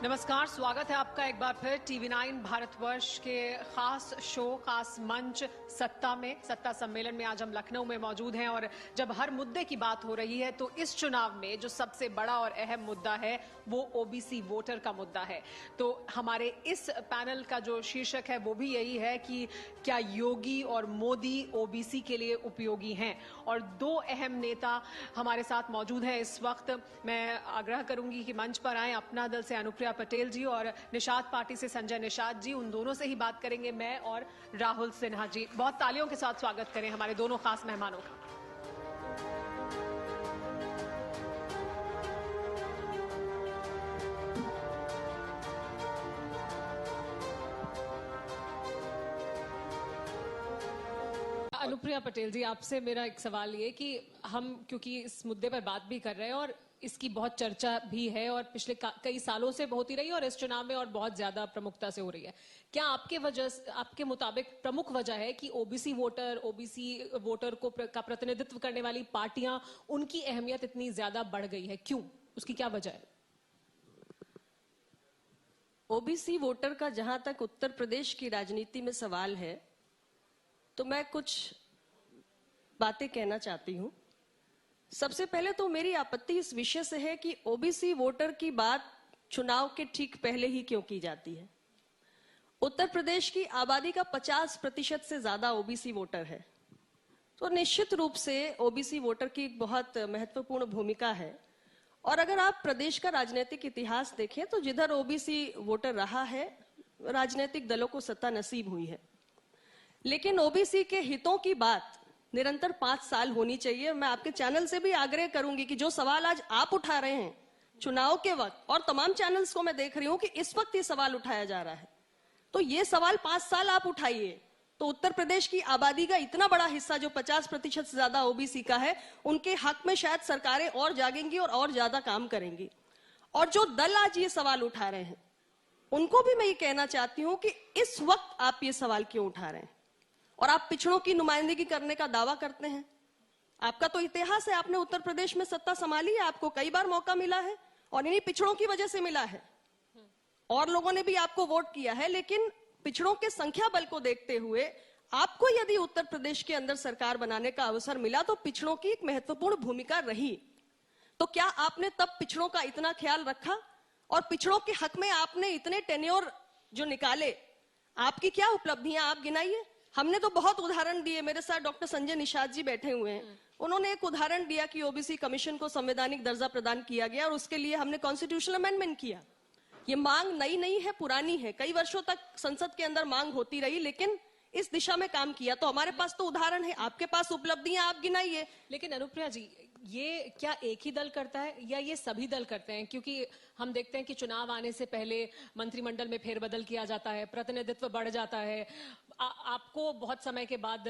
नमस्कार, स्वागत है आपका एक बार फिर TV9 भारतवर्ष के खास शो, खास मंच सत्ता में। सत्ता सम्मेलन में आज हम लखनऊ में मौजूद हैं और जब हर मुद्दे की बात हो रही है तो इस चुनाव में जो सबसे बड़ा और अहम मुद्दा है वो ओबीसी वोटर का मुद्दा है। तो हमारे इस पैनल का जो शीर्षक है वो भी यही है कि क्या योगी और मोदी ओबीसी के लिए उपयोगी हैं। और दो अहम नेता हमारे साथ मौजूद हैं इस वक्त। मैं आग्रह करूंगी कि मंच पर आए। अपना दल से अनुप्रिया पटेल जी और निषाद पार्टी से संजय निषाद जी, उन दोनों से ही बात करेंगे मैं और राहुल सिन्हा जी। बहुत तालियों के साथ स्वागत करें हमारे दोनों खास मेहमानों का। अनुप्रिया पटेल जी, आपसे मेरा एक सवाल ये कि हम क्योंकि इस मुद्दे पर बात भी कर रहे हैं और इसकी बहुत चर्चा भी है और पिछले कई सालों से होती रही और इस चुनाव में और बहुत ज्यादा प्रमुखता से हो रही है, क्या आपके मुताबिक प्रमुख वजह है कि ओबीसी वोटर का प्रतिनिधित्व करने वाली पार्टियां, उनकी अहमियत इतनी ज्यादा बढ़ गई है? क्यों? उसकी क्या वजह है? ओबीसी वोटर का जहां तक उत्तर प्रदेश की राजनीति में सवाल है तो मैं कुछ बातें कहना चाहती हूं। सबसे पहले तो मेरी आपत्ति इस विषय से है कि ओबीसी वोटर की बात चुनाव के ठीक पहले ही क्यों की जाती है। उत्तर प्रदेश की आबादी का 50% से ज्यादा ओबीसी वोटर है, तो निश्चित रूप से ओबीसी वोटर की एक बहुत महत्वपूर्ण भूमिका है। और अगर आप प्रदेश का राजनीतिक इतिहास देखें तो जिधर ओबीसी वोटर रहा है, राजनीतिक दलों को सत्ता नसीब हुई है। लेकिन ओबीसी के हितों की बात निरंतर 5 साल होनी चाहिए। मैं आपके चैनल से भी आग्रह करूंगी कि जो सवाल आज आप उठा रहे हैं चुनाव के वक्त, और तमाम चैनल्स को मैं देख रही हूं कि इस वक्त ये सवाल उठाया जा रहा है, तो ये सवाल 5 साल आप उठाइए तो उत्तर प्रदेश की आबादी का इतना बड़ा हिस्सा जो 50% से ज्यादा ओबीसी का है, उनके हक में शायद सरकारें और जागेंगी और ज्यादा काम करेंगी। और जो दल आज ये सवाल उठा रहे हैं उनको भी मैं ये कहना चाहती हूं कि इस वक्त आप ये सवाल क्यों उठा रहे हैं। और आप पिछड़ों की नुमाइंदगी करने का दावा करते हैं। आपका तो इतिहास है, आपने उत्तर प्रदेश में सत्ता संभाली है, आपको कई बार मौका मिला है और इन्हीं पिछड़ों की वजह से मिला है। और लोगों ने भी आपको वोट किया है, लेकिन पिछड़ों के संख्या बल को देखते हुए आपको यदि उत्तर प्रदेश के अंदर सरकार बनाने का अवसर मिला तो पिछड़ों की एक महत्वपूर्ण भूमिका रही। तो क्या आपने तब पिछड़ों का इतना ख्याल रखा? और पिछड़ों के हक में आपने इतने टेन्योर जो निकाले, आपकी क्या उपलब्धियां आप गिनाइए। हमने तो बहुत उदाहरण दिए। मेरे साथ डॉक्टर संजय निषाद जी बैठे हुए हैं, उन्होंने एक उदाहरण दिया कि ओबीसी कमीशन को संवैधानिक दर्जा प्रदान किया गया और उसके लिए हमने कॉन्स्टिट्यूशनल अमेंडमेंट किया। ये मांग नई नहीं है, पुरानी है, कई वर्षों तक संसद के अंदर मांग होती रही, लेकिन इस दिशा में काम किया। तो हमारे पास तो उदाहरण है, आपके पास उपलब्धियां, आप गिनाइए। लेकिन अनुप्रिया जी, ये क्या एक ही दल करता है या ये सभी दल करते हैं? क्योंकि हम देखते हैं कि चुनाव आने से पहले मंत्रिमंडल में फेरबदल किया जाता है, प्रतिनिधित्व बढ़ जाता है, आपको बहुत समय के बाद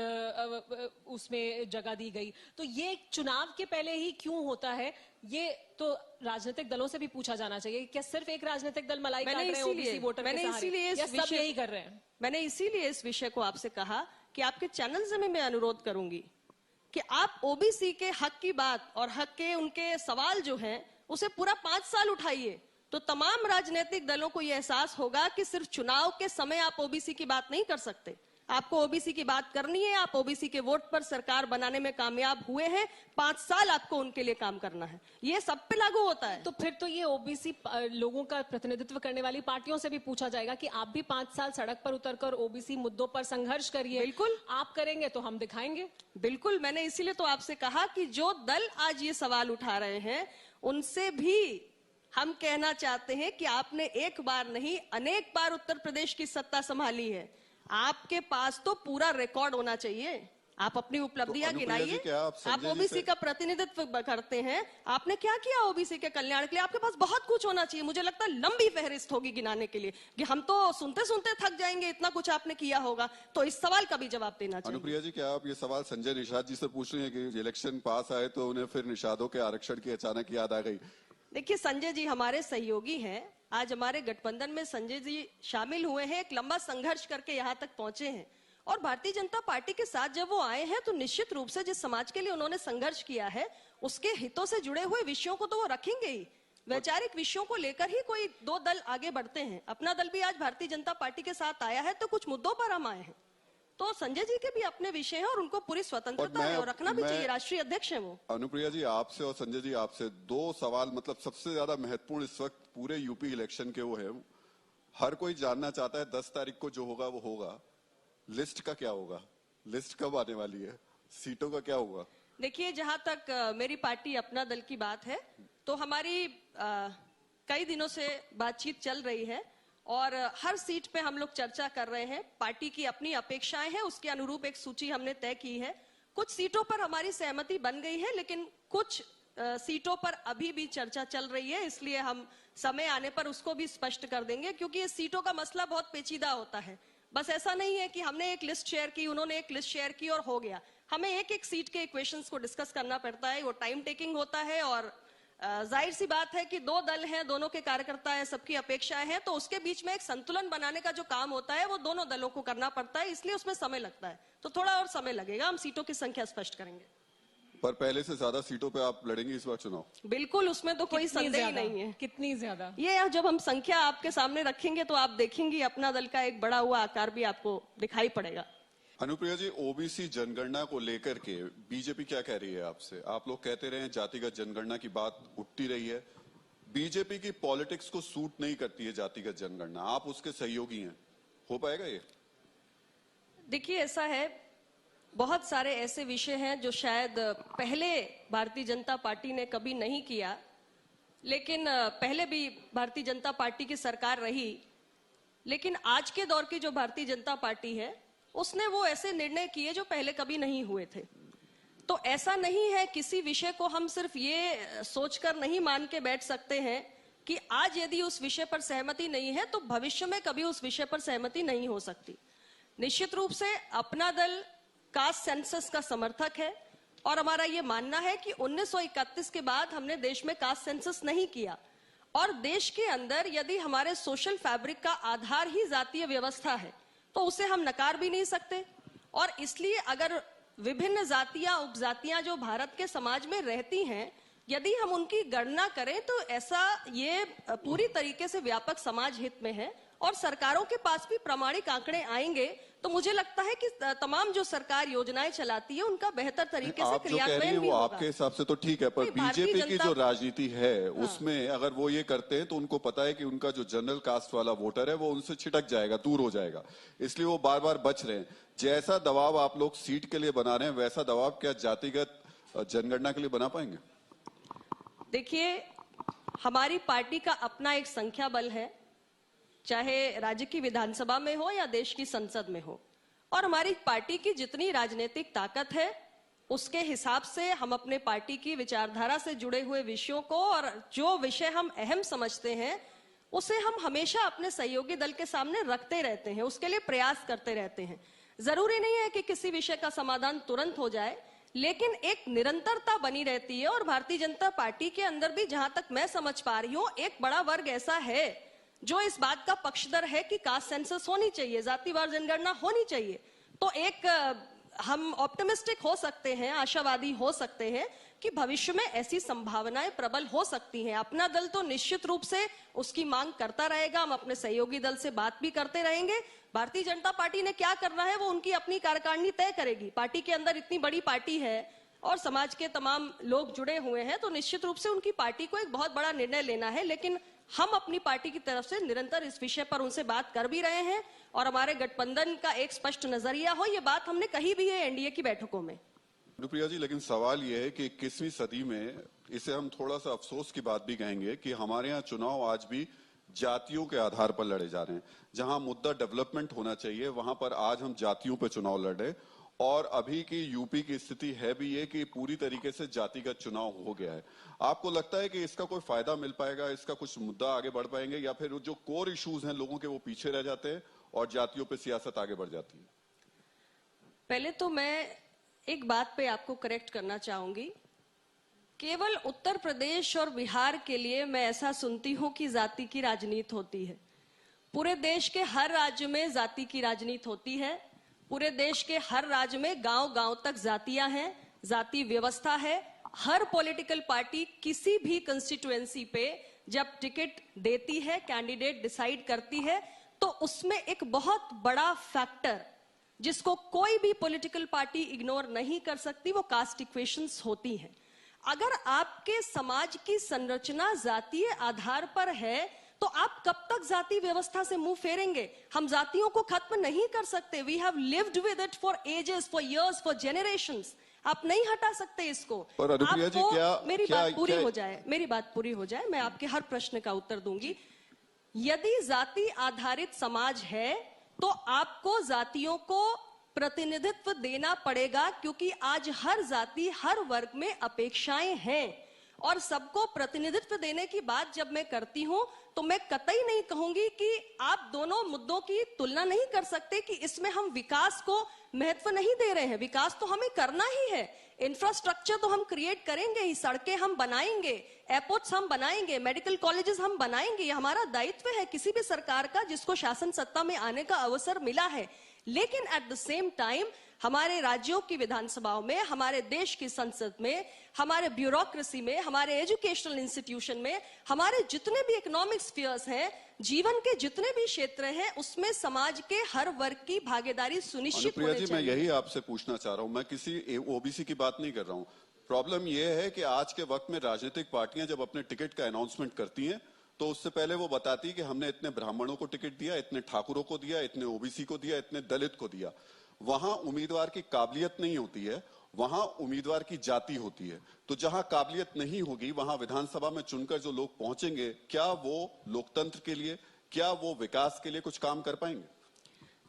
उसमें जगह दी गई। तो ये चुनाव के पहले ही क्यों होता है? ये तो राजनीतिक दलों से भी पूछा जाना चाहिए। क्या सिर्फ एक राजनीतिक दल मलाई काट रहे हैं ओबीसी वोटर के सहारे, या सब यही कर रहे हैं? मैंने इसीलिए इस विषय को आपसे कहा कि आपके चैनल से मैं अनुरोध करूंगी कि आप ओबीसी के हक की बात और हक के उनके सवाल जो हैं उसे पूरा 5 साल उठाइए, तो तमाम राजनीतिक दलों को यह एहसास होगा कि सिर्फ चुनाव के समय आप ओबीसी की बात नहीं कर सकते। आपको ओबीसी की बात करनी है, आप ओबीसी के वोट पर सरकार बनाने में कामयाब हुए हैं, 5 साल आपको उनके लिए काम करना है। ये सब पे लागू होता है। तो फिर तो ये ओबीसी लोगों का प्रतिनिधित्व करने वाली पार्टियों से भी पूछा जाएगा कि आप भी 5 साल सड़क पर उतरकर ओबीसी मुद्दों पर संघर्ष करिए। बिल्कुल, आप करेंगे तो हम दिखाएंगे। बिल्कुल, मैंने इसीलिए तो आपसे कहा कि जो दल आज ये सवाल उठा रहे हैं उनसे भी हम कहना चाहते हैं कि आपने एक बार नहीं, अनेक बार उत्तर प्रदेश की सत्ता संभाली है। आपके पास तो पूरा रिकॉर्ड होना चाहिए। आप अपनी उपलब्धियां गिनाइए। आप ओबीसी का प्रतिनिधित्व करते हैं, आपने क्या किया ओबीसी के कल्याण के लिए? आपके पास बहुत कुछ होना चाहिए। मुझे लगता है लंबी फहरिस्त होगी गिनाने के लिए, कि हम तो सुनते सुनते थक जाएंगे, इतना कुछ आपने किया होगा। तो इस सवाल का भी जवाब देना चाहिए। अनुप्रिया जी, क्या आप ये सवाल संजय निषाद जी से पूछ रही हैं कि इलेक्शन पास आए तो उन्हें फिर निषादों के आरक्षण की अचानक याद आ गई? देखिए, संजय जी हमारे सहयोगी हैं। आज हमारे गठबंधन में संजय जी शामिल हुए हैं, एक लंबा संघर्ष करके यहाँ तक पहुंचे हैं। और भारतीय जनता पार्टी के साथ जब वो आए हैं तो निश्चित रूप से जिस समाज के लिए उन्होंने संघर्ष किया है उसके हितों से जुड़े हुए विषयों को तो वो रखेंगे ही। वैचारिक विषयों को लेकर ही कोई दो दल आगे बढ़ते हैं। अपना दल भी आज भारतीय जनता पार्टी के साथ आया है तो कुछ मुद्दों पर हम आए हैं। तो संजय जी के भी अपने विषय हैं और उनको पूरी स्वतंत्रता है और रखना भी चाहिए, राष्ट्रीय अध्यक्ष हैं वो। अनुप्रिया जी, आपसे और संजय जी आपसे दो सवाल, मतलब सबसे ज्यादा महत्वपूर्ण इस वक्त पूरे यूपी इलेक्शन के वो है। हर कोई जानना चाहता है 10 तारीख को जो होगा वो होगा, लिस्ट का क्या होगा, लिस्ट कब आने वाली है, सीटों का क्या होगा? देखिए, जहां तक मेरी पार्टी अपना दल की बात है तो हमारी कई दिनों से बातचीत चल रही है और हर सीट पे हम लोग चर्चा कर रहे हैं। पार्टी की अपनी अपेक्षाएं हैं, उसके अनुरूप एक सूची हमने तय की है। कुछ सीटों पर हमारी सहमति बन गई है, लेकिन कुछ सीटों पर अभी भी चर्चा चल रही है, इसलिए हम समय आने पर उसको भी स्पष्ट कर देंगे, क्योंकि इस सीटों का मसला बहुत पेचीदा होता है। बस ऐसा नहीं है कि हमने एक लिस्ट शेयर की, उन्होंने एक लिस्ट शेयर की और हो गया। हमें एक एक सीट के इक्वेशंस को डिस्कस करना पड़ता है, वो टाइम टेकिंग होता है और जाहिर सी बात है कि दो दल हैं, दोनों के कार्यकर्ता हैं, सबकी अपेक्षाएं हैं, तो उसके बीच में एक संतुलन बनाने का जो काम होता है वो दोनों दलों को करना पड़ता है, इसलिए उसमें समय लगता है। तो थोड़ा और समय लगेगा, हम सीटों की संख्या स्पष्ट करेंगे। पर पहले से ज्यादा सीटों पे आप लड़ेंगे इस बार चुनाव? बिल्कुल, उसमें तो कोई संदेह ही नहीं है। कितनी ज्यादा? ये जब हम संख्या आपके सामने रखेंगे तो आप देखेंगे अपना दल का एक बड़ा हुआ आकार भी आपको दिखाई पड़ेगा। अनुप्रिया जी, ओबीसी जनगणना को लेकर के बीजेपी क्या कह रही है आपसे? आप लोग कहते रहे हैं जातिगत जनगणना की बात उठती रही है, बीजेपी की पॉलिटिक्स को सूट नहीं करती है जातिगत जनगणना, आप उसके सहयोगी हैं, हो पाएगा ये? देखिए, ऐसा है, बहुत सारे ऐसे विषय हैं जो शायद पहले भारतीय जनता पार्टी ने कभी नहीं किया, लेकिन पहले भी भारतीय जनता पार्टी की सरकार रही, लेकिन आज के दौर की जो भारतीय जनता पार्टी है उसने वो ऐसे निर्णय किए जो पहले कभी नहीं हुए थे। तो ऐसा नहीं है, किसी विषय को हम सिर्फ ये सोचकर नहीं मान के बैठ सकते हैं कि आज यदि उस विषय पर सहमति नहीं है तो भविष्य में कभी उस विषय पर सहमति नहीं हो सकती। निश्चित रूप से अपना दल कास्ट सेंसस का समर्थक है और हमारा ये मानना है कि 1931 के बाद हमने देश में कास्ट सेंसस नहीं किया और देश के अंदर यदि हमारे सोशल फैब्रिक का आधार ही जातीय व्यवस्था है तो उसे हम नकार भी नहीं सकते। और इसलिए अगर विभिन्न जातियां उपजातियां जो भारत के समाज में रहती हैं, यदि हम उनकी गणना करें तो ऐसा ये पूरी तरीके से व्यापक समाज हित में है और सरकारों के पास भी प्रामाणिक आंकड़े आएंगे तो मुझे लगता है कि तमाम जो सरकार योजनाएं चलाती है उनका बेहतर तरीके से क्रियान्वयन भी होगा। आपके हिसाब से तो ठीक है, पर बीजेपी की जो राजनीति है उसमें अगर वो ये करते हैं तो उनको पता है कि उनका जो जनरल कास्ट वाला वोटर है वो उनसे छिटक जाएगा, दूर हो जाएगा, इसलिए वो बार बार बच रहे हैं। जैसा दबाव आप लोग सीट के लिए बना रहे हैं वैसा दबाव क्या जातिगत जनगणना के लिए बना पाएंगे? देखिए, हमारी पार्टी का अपना एक संख्या बल है, चाहे राज्य की विधानसभा में हो या देश की संसद में हो, और हमारी पार्टी की जितनी राजनीतिक ताकत है उसके हिसाब से हम अपने पार्टी की विचारधारा से जुड़े हुए विषयों को और जो विषय हम अहम समझते हैं उसे हम हमेशा अपने सहयोगी दल के सामने रखते रहते हैं, उसके लिए प्रयास करते रहते हैं। जरूरी नहीं है कि किसी विषय का समाधान तुरंत हो जाए, लेकिन एक निरंतरता बनी रहती है और भारतीय जनता पार्टी के अंदर भी जहां तक मैं समझ पा रही हूं एक बड़ा वर्ग ऐसा है जो इस बात का पक्षधर है कि कास्ट सेंसस होनी चाहिए, जातिवार जनगणना होनी चाहिए। तो एक हम ऑप्टिमिस्टिक हो सकते हैं, आशावादी हो सकते हैं कि भविष्य में ऐसी संभावनाएं प्रबल हो सकती हैं। अपना दल तो निश्चित रूप से उसकी मांग करता रहेगा, हम अपने सहयोगी दल से बात भी करते रहेंगे। भारतीय जनता पार्टी ने क्या करना है वो उनकी अपनी कार्यकारिणी तय करेगी। पार्टी के अंदर इतनी बड़ी पार्टी है और समाज के तमाम लोग जुड़े हुए हैं, तो निश्चित रूप से उनकी पार्टी को एक बहुत बड़ा निर्णय लेना है, लेकिन हम अपनी पार्टी की तरफ से निरंतर इस विषय पर उनसे बात कर भी रहे हैं और हमारे गठबंधन का एक स्पष्ट नजरिया हो, ये बात हमने कही भी है एनडीए की बैठकों में। अनुप्रिया जी, लेकिन सवाल यह है कि 21वीं सदी में, इसे हम थोड़ा सा अफसोस की बात भी कहेंगे कि हमारे यहाँ चुनाव आज भी जातियों के आधार पर लड़े जा रहे हैं। जहां मुद्दा डेवलपमेंट होना चाहिए वहां पर आज हम जातियों पर चुनाव लड़ रहे, और अभी की यूपी की स्थिति है भी ये कि पूरी तरीके से जातिगत चुनाव हो गया है। आपको लगता है कि इसका कोई फायदा मिल पाएगा, इसका कुछ मुद्दा आगे बढ़ पाएंगे, या फिर जो कोर इश्यूज हैं लोगों के वो पीछे रह जाते हैं और जातियों पे सियासत आगे बढ़ जाती है? पहले तो मैं एक बात पे आपको करेक्ट करना चाहूंगी। केवल उत्तर प्रदेश और बिहार के लिए मैं ऐसा सुनती हूं कि जाति की राजनीति होती है। पूरे देश के हर राज्य में जाति की राजनीति होती है। पूरे देश के हर राज्य में गांव-गांव तक जातियां हैं, जाति व्यवस्था है। हर पॉलिटिकल पार्टी किसी भी कंस्टिट्यूएंसी पे जब टिकट देती है, कैंडिडेट डिसाइड करती है, तो उसमें एक बहुत बड़ा फैक्टर जिसको कोई भी पॉलिटिकल पार्टी इग्नोर नहीं कर सकती, वो कास्ट इक्वेशंस होती हैं। अगर आपके समाज की संरचना जातीय आधार पर है, तो आप कब तक जाति व्यवस्था से मुंह फेरेंगे? हम जातियों को खत्म नहीं कर सकते। We have lived with it for ages, for years, for generations. आप नहीं हटा सकते इसको। पर अनुप्रिया जी, मेरी बात पूरी हो जाए, मैं आपके हर प्रश्न का उत्तर दूंगी। यदि जाति आधारित समाज है, तो आपको जातियों को प्रतिनिधित्व देना पड़ेगा, क्योंकि आज हर जाति, हर वर्ग में अपेक्षाएं हैं। और सबको प्रतिनिधित्व देने की बात जब मैं करती हूं, तो मैं कतई नहीं कहूंगी कि आप दोनों मुद्दों की तुलना नहीं कर सकते कि इसमें हम विकास को महत्व नहीं दे रहे हैं। विकास तो हमें करना ही है, इंफ्रास्ट्रक्चर तो हम क्रिएट करेंगे ही, सड़कें हम बनाएंगे, एयरपोर्ट्स हम बनाएंगे, मेडिकल कॉलेजेस हम बनाएंगे। ये हमारा दायित्व है किसी भी सरकार का जिसको शासन सत्ता में आने का अवसर मिला है। लेकिन एट द सेम टाइम हमारे राज्यों की विधानसभाओं में, हमारे देश की संसद में, हमारे ब्यूरोक्रेसी में, हमारे एजुकेशनल इंस्टीट्यूशन में, हमारे जितने भी इकोनॉमिक स्फीयर्स हैं, जीवन के जितने भी क्षेत्र हैं, उसमें समाज के हर वर्ग की भागीदारी सुनिश्चित होनी चाहिए। मैं यही आपसे पूछना चाह रहा हूं। मैं किसी ओबीसी की बात नहीं कर रहा हूं। प्रॉब्लम यह है कि आज के वक्त में राजनीतिक पार्टियां जब अपने टिकट का अनाउंसमेंट करती हैं, तो उससे पहले वो बताती कि हमने इतने ब्राह्मणों को टिकट दिया, इतने ठाकुरों को दिया, इतने ओबीसी को दिया, इतने दलित को दिया। वहां उम्मीदवार की काबिलियत नहीं होती है, वहां उम्मीदवार की जाति होती है। तो जहां काबिलियत नहीं होगी, वहां विधानसभा में चुनकर जो लोग पहुंचेंगे, क्या वो लोकतंत्र के लिए, क्या वो विकास के लिए कुछ काम कर पाएंगे?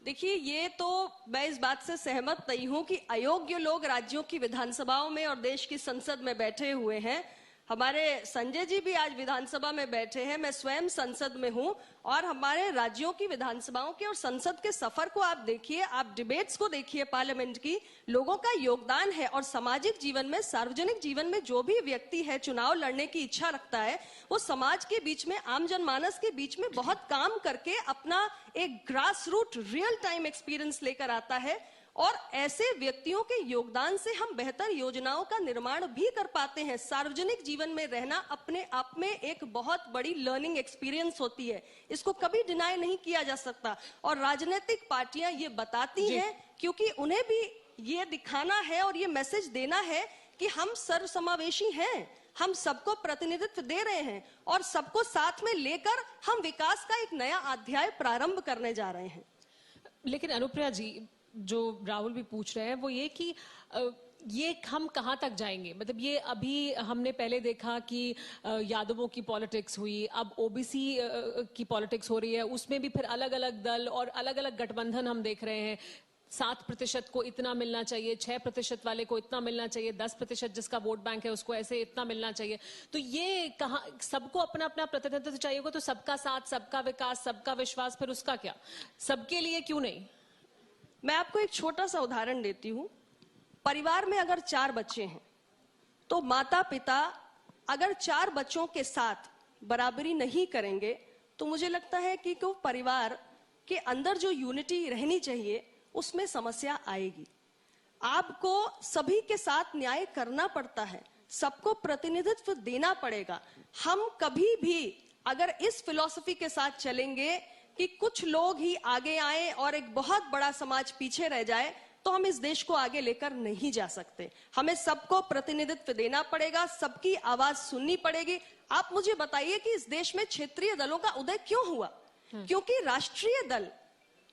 देखिए, ये तो मैं इस बात से सहमत नहीं हूं कि अयोग्य लोग राज्यों की विधानसभाओं में और देश की संसद में बैठे हुए हैं। हमारे संजय जी भी आज विधानसभा में बैठे हैं, मैं स्वयं संसद में हूं। और हमारे राज्यों की विधानसभाओं के और संसद के सफर को आप देखिए, आप डिबेट्स को देखिए, पार्लियामेंट की, लोगों का योगदान है। और सामाजिक जीवन में, सार्वजनिक जीवन में जो भी व्यक्ति है चुनाव लड़ने की इच्छा रखता है, वो समाज के बीच में, आम जनमानस के बीच में बहुत काम करके अपना एक grass root real time experience लेकर आता है। और ऐसे व्यक्तियों के योगदान से हम बेहतर योजनाओं का निर्माण भी कर पाते हैं। सार्वजनिक जीवन में रहना अपने आप में एक बहुत बड़ी लर्निंग एक्सपीरियंस होती है, इसको कभी डिनाई नहीं किया जा सकता। और राजनीतिक पार्टियां ये बताती हैं, क्योंकि उन्हें भी ये दिखाना है और ये मैसेज देना है कि हम सर्वसमावेशी हैं, हम सबको प्रतिनिधित्व दे रहे हैं और सबको साथ में लेकर हम विकास का एक नया अध्याय प्रारंभ करने जा रहे हैं। लेकिन अनुप्रिया जी, जो राहुल भी पूछ रहे हैं वो ये कि ये हम कहां तक जाएंगे? मतलब ये अभी हमने पहले देखा कि यादवों की पॉलिटिक्स हुई, अब ओबीसी की पॉलिटिक्स हो रही है, उसमें भी फिर अलग अलग दल और अलग अलग गठबंधन हम देख रहे हैं। 7% को इतना मिलना चाहिए, 6% वाले को इतना मिलना चाहिए, 10% जिसका वोट बैंक है उसको ऐसे इतना मिलना चाहिए। तो ये कहाँ, सबको अपना अपना प्रतिनिधित्व चाहिए होगा, तो सबका साथ, सबका विकास, सबका विश्वास, फिर उसका क्या? सबके लिए क्यों नहीं? मैं आपको एक छोटा सा उदाहरण देती हूं। परिवार में अगर 4 बच्चे हैं, तो माता पिता अगर 4 बच्चों के साथ बराबरी नहीं करेंगे, तो मुझे लगता है कि वो परिवार के अंदर जो यूनिटी रहनी चाहिए, उसमें समस्या आएगी। आपको सभी के साथ न्याय करना पड़ता है, सबको प्रतिनिधित्व देना पड़ेगा। हम कभी भी अगर इस फिलॉसफी के साथ चलेंगे कि कुछ लोग ही आगे आए और एक बहुत बड़ा समाज पीछे रह जाए, तो हम इस देश को आगे लेकर नहीं जा सकते। हमें सबको प्रतिनिधित्व देना पड़ेगा, सबकी आवाज सुननी पड़ेगी। आप मुझे बताइए कि इस देश में क्षेत्रीय दलों का उदय क्यों हुआ? क्योंकि राष्ट्रीय दल,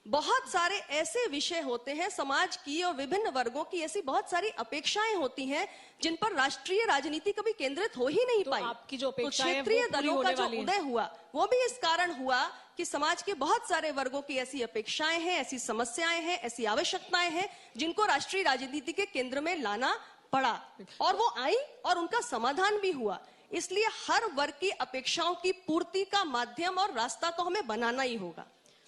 बहुत सारे ऐसे विषय होते हैं समाज की और विभिन्न वर्गों की, ऐसी बहुत सारी अपेक्षाएं होती हैं जिन पर राष्ट्रीय राजनीति कभी केंद्रित हो ही नहीं पाई। आपकी जो तो क्षेत्रीय दलों का जो उदय हुआ, वो भी इस कारण हुआ कि समाज के बहुत सारे वर्गों की ऐसी अपेक्षाएं हैं, ऐसी समस्याएं हैं, ऐसी आवश्यकताएं हैं, जिनको राष्ट्रीय राजनीति के केंद्र में लाना पड़ा, और वो आई और उनका समाधान भी हुआ। इसलिए हर वर्ग की अपेक्षाओं की पूर्ति का माध्यम और रास्ता तो हमें बनाना ही होगा।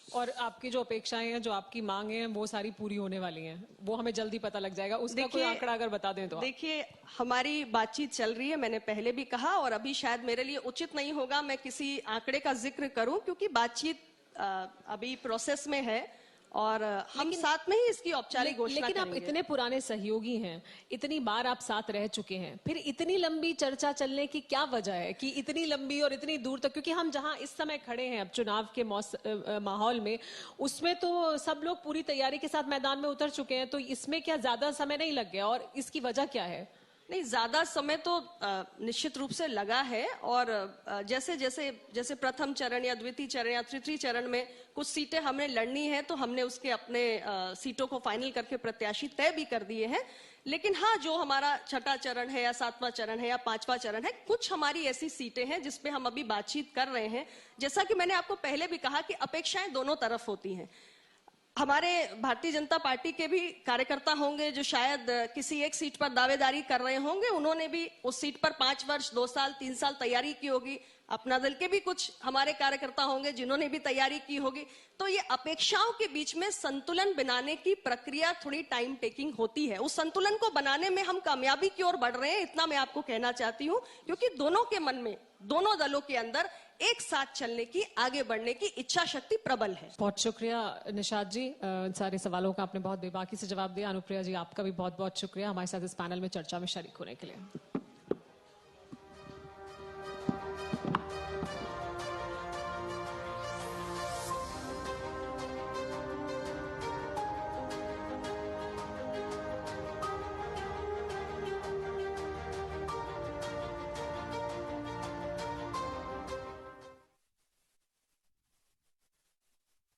और आपकी जो अपेक्षाएं हैं, जो आपकी मांगे हैं, वो सारी पूरी होने वाली हैं, वो हमें जल्दी पता लग जाएगा। उसका कोई आंकड़ा अगर बता दें तो। देखिए, हमारी बातचीत चल रही है, मैंने पहले भी कहा, और अभी शायद मेरे लिए उचित नहीं होगा मैं किसी आंकड़े का जिक्र करूं, क्योंकि बातचीत अभी प्रोसेस में है और हम साथ में ही इसकी औपचारिक घोषणा लेकिन आप करेंगे। इतने पुराने सहयोगी हैं, इतनी बार आप साथ रह चुके हैं, फिर इतनी लंबी चर्चा चलने की क्या वजह है कि इतनी लंबी और इतनी दूर तक? क्योंकि हम जहां इस समय खड़े हैं अब चुनाव के माहौल में, उसमें तो सब लोग पूरी तैयारी के साथ मैदान में उतर चुके हैं, तो इसमें क्या ज्यादा समय नहीं लग गया और इसकी वजह क्या है? नहीं, ज्यादा समय तो निश्चित रूप से लगा है, और जैसे जैसे जैसे प्रथम चरण या द्वितीय चरण या तृतीय चरण में कुछ सीटें हमें लड़नी है, तो हमने उसके अपने सीटों को फाइनल करके प्रत्याशी तय भी कर दिए हैं। लेकिन हाँ, जो हमारा छठा चरण है या सातवां चरण है या पांचवा चरण है, कुछ हमारी ऐसी सीटें हैं जिसपे हम अभी बातचीत कर रहे हैं। जैसा कि मैंने आपको पहले भी कहा कि अपेक्षाएं दोनों तरफ होती हैं। हमारे भारतीय जनता पार्टी के भी कार्यकर्ता होंगे जो शायद किसी एक सीट पर दावेदारी कर रहे होंगे, उन्होंने भी उस सीट पर 5 वर्ष, 2 साल, 3 साल तैयारी की होगी। अपना दल के भी कुछ हमारे कार्यकर्ता होंगे जिन्होंने भी तैयारी की होगी। तो ये अपेक्षाओं के बीच में संतुलन बनाने की प्रक्रिया थोड़ी टाइम टेकिंग होती है। उस संतुलन को बनाने में हम कामयाबी की ओर बढ़ रहे हैं, इतना मैं आपको कहना चाहती हूँ, क्योंकि दोनों के मन में, दोनों दलों के अंदर एक साथ चलने की, आगे बढ़ने की इच्छा शक्ति प्रबल है। बहुत शुक्रिया निशात जी, सारे सवालों का आपने बहुत बेबाकी से जवाब दिया। अनुप्रिया जी, आपका भी बहुत बहुत शुक्रिया हमारे साथ इस पैनल में चर्चा में शरीक होने के लिए।